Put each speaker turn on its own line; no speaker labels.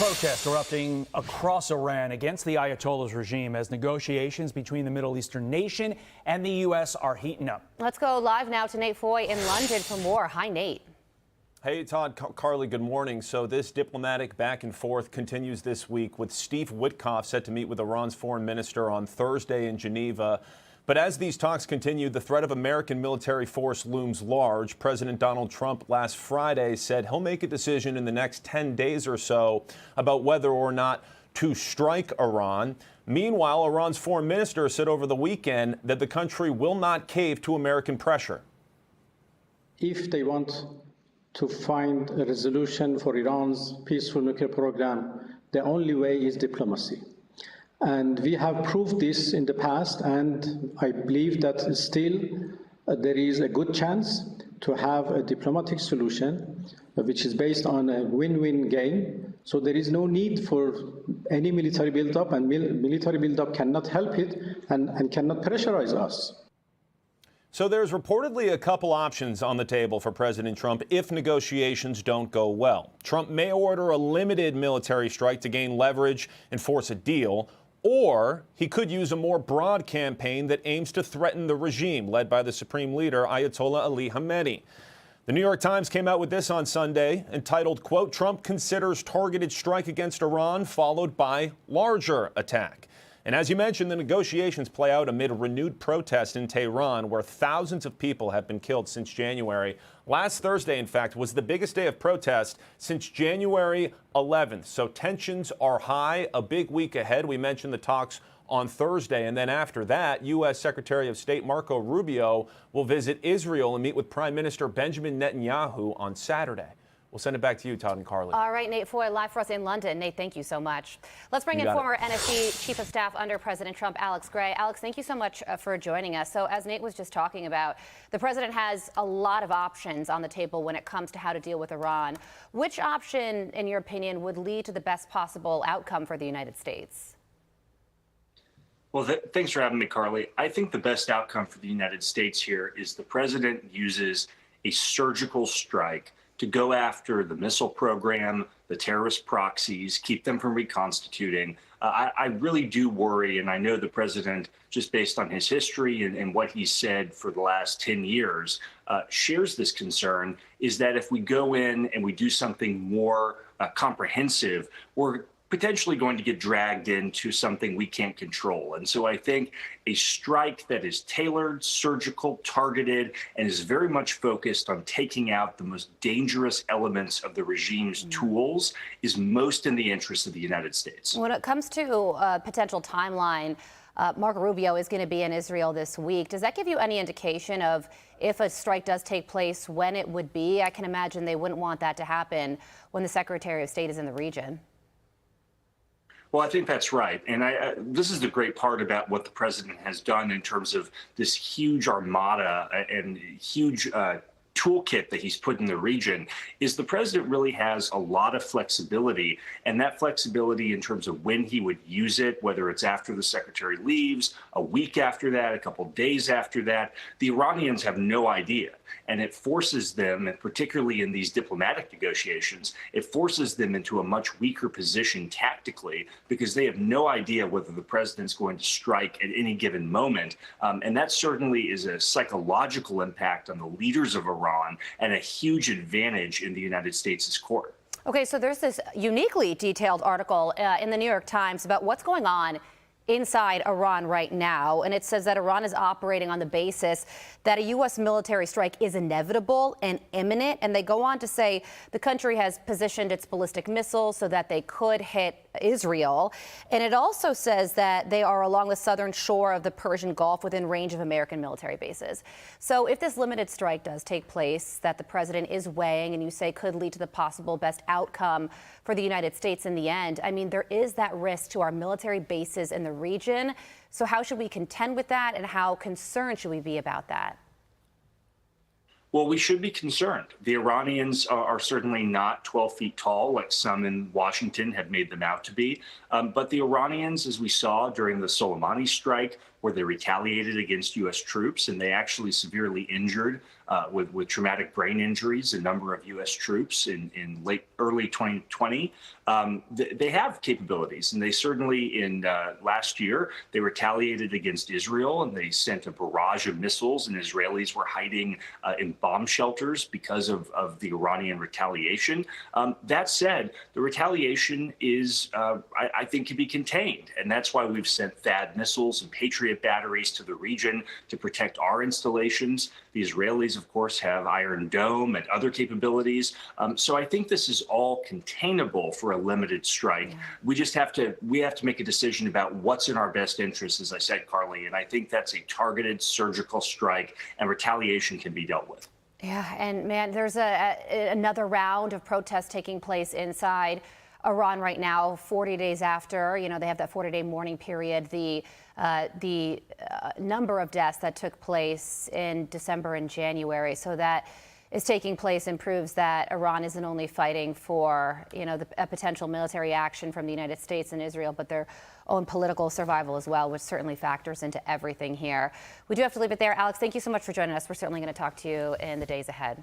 Protests erupting across Iran against the Ayatollah's regime as negotiations between the Middle Eastern nation and the U.S. are heating up.
Let's go live now to Nate Foy in London for more. Hi, Nate.
Hey, Todd, Carly, good morning. So this diplomatic back and forth continues this week with Steve Witkoff set to meet with Iran's foreign minister on Thursday in Geneva. But as these talks continue, the threat of American military force looms large. President Donald Trump last Friday said he'll make a decision in the next 10 days or so about whether or not to strike Iran. Meanwhile, Iran's foreign minister said over the weekend that the country will not cave to American pressure.
If they want to find a resolution for Iran's peaceful nuclear program, the only way is diplomacy. And we have proved this in the past, and I believe that still there is a good chance to have a diplomatic solution which is based on a win-win game. So there is no need for any military build-up, and military build-up cannot help it and cannot pressurize us.
So there's reportedly a couple options on the table for President Trump if negotiations don't go well. Trump may order a limited military strike to gain leverage and force a deal, or he could use a more broad campaign that aims to threaten the regime led by the supreme leader, Ayatollah Ali Khamenei. The New York Times came out with this on Sunday, entitled, quote, Trump considers targeted strike against Iran followed by larger attack. And as you mentioned, the negotiations play out amid renewed protests in Tehran, where thousands of people have been killed since January. Last Thursday, in fact, was the biggest day of protest since January 11th. So tensions are high, a big week ahead. We mentioned the talks on Thursday. And then after that, U.S. Secretary of State Marco Rubio will visit Israel and meet with Prime Minister Benjamin Netanyahu on Saturday. We'll send it back to you, Todd and Carly.
All right, Nate Foy, live for us in London. Nate, thank you so much. Let's bring in former NSC Chief of Staff under President Trump, Alex Gray. Alex, thank you so much for joining us. So as Nate was just talking about, the president has a lot of options on the table when it comes to how to deal with Iran. Which option, in your opinion, would lead to the best possible outcome for the United States?
Well, thanks for having me, Carly. I think the best outcome for the United States here is the president uses a surgical strike to go after the missile program, the terrorist proxies, keep them from reconstituting. I really do worry, and I know the president, just based on his history and what he's said for the last 10 years, shares this concern, is that if we go in and we do something more comprehensive, we're potentially going to get dragged into something we can't control. And so I think a strike that is tailored, surgical, targeted, and is very much focused on taking out the most dangerous elements of the regime's tools is most in the interest of the United States.
When it comes to a potential timeline, Marco Rubio is going to be in Israel this week. Does that give you any indication of if a strike does take place, when it would be? I can imagine they wouldn't want that to happen when the Secretary of State is in the region.
Well, I think that's right. And this is the great part about what the president has done in terms of this huge armada and huge toolkit that he's put in the region, is the president really has a lot of flexibility, and that flexibility in terms of when he would use it, whether it's after the secretary leaves, a week after that, a couple days after that, the Iranians have no idea. And it forces them, and particularly in these diplomatic negotiations, it forces them into a much weaker position tactically because they have no idea whether the president's going to strike at any given moment. And that certainly is a psychological impact on the leaders of Iran and a huge advantage in the United States' court.
Okay, so there's this uniquely detailed article in the New York Times about what's going on inside Iran right now, and it says that Iran is operating on the basis that a U.S. military strike is inevitable and imminent, and they go on to say the country has positioned its ballistic missiles so that they could hit Israel, and it also says that they are along the southern shore of the Persian Gulf within range of American military bases. So if this limited strike does take place that the president is weighing and you say could lead to the possible best outcome for the United States in the end, I mean, there is that risk to our military bases in the region. So how should we contend with that, and how concerned should we be about that?
Well, we should be concerned. The Iranians are certainly not 12 feet tall, like some in Washington have made them out to be. But the Iranians, as we saw during the Soleimani strike, where they retaliated against U.S. troops, and they actually severely injured with traumatic brain injuries a number of U.S. troops in early 2020. They have capabilities, and they certainly in last year they retaliated against Israel, and they sent a barrage of missiles, and Israelis were hiding in bomb shelters because of the Iranian retaliation. That said, the retaliation is, I think, can be contained, and that's why we've sent THAAD missiles and Patriot batteries to the region to protect our installations. The Israelis, of course, have Iron Dome and other capabilities. So I think this is all containable for a limited strike. We just have to make a decision about what's in our best interest, as I said, Carly, and I think that's a targeted surgical strike, and retaliation can be dealt with.
Yeah, and man, there's another round of protests taking place inside Iran right now, 40 days after, they have that 40-day mourning period. The number of deaths that took place in December and January, so that is taking place and proves that Iran isn't only fighting for, a potential military action from the United States and Israel, but their own political survival as well, which certainly factors into everything here. We do have to leave it there. Alex, thank you so much for joining us. We're certainly going to talk to you in the days ahead.